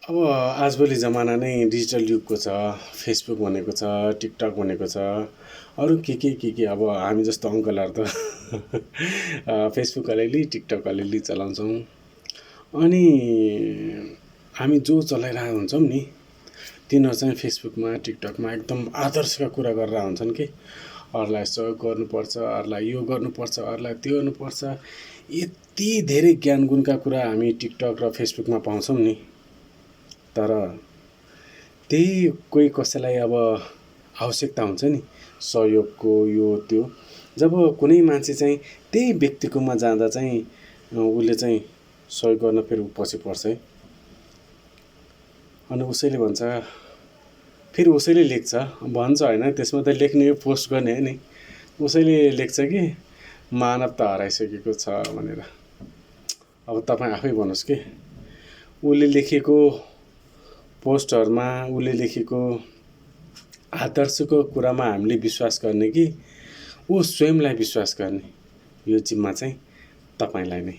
अब आजभोलि जमाना नै डिजिटल युगको छ। फेसबुक भनेको छ, टिकटक भनेको छ, अरू के अब हामी जस्तो अङ्कलहरू त फेसबुक अलिअलि टिकटक अलिअलि चलाउँछौँ। अनि हामी जो चलाइरहेको हुन्छौँ नि तिनीहरू चाहिँ फेसबुकमा टिकटकमा एकदम आदर्शका कुरा गरेर हुन्छन् कि अरूलाई सहयोग गर्नुपर्छ, अरूलाई यो गर्नुपर्छ, अरूलाई त्यो गर्नुपर्छ। यति धेरै ज्ञान गुणका कुरा हामी टिकटक र फेसबुकमा पाउँछौँ नि। तर त्यही कोही कसैलाई अब आवश्यकता हुन्छ नि सहयोगको यो त्यो, जब कुनै मान्छे चाहिँ त्यही व्यक्तिकोमा जाँदा चाहिँ उसले चाहिँ सहयोग गर्न फेरि ऊ पछि पर्छ है। अनि उसैले भन्छ, फेरि उसैले लेख्छ, भन्छ होइन त्यसमा त लेख्ने पोस्ट गर्ने हो नि। उसैले लेख्छ कि मानवता हराइसकेको छ भनेर। अब तपाईँ आफै भन्नुहोस् कि उसले लेखेको पोस्टहरूमा उसले लेखेको आदर्शको कुरामा हामीले विश्वास गर्ने कि ऊ स्वयंलाई विश्वास गर्ने, यो जिम्मा चाहिँ तपाईँलाई नै।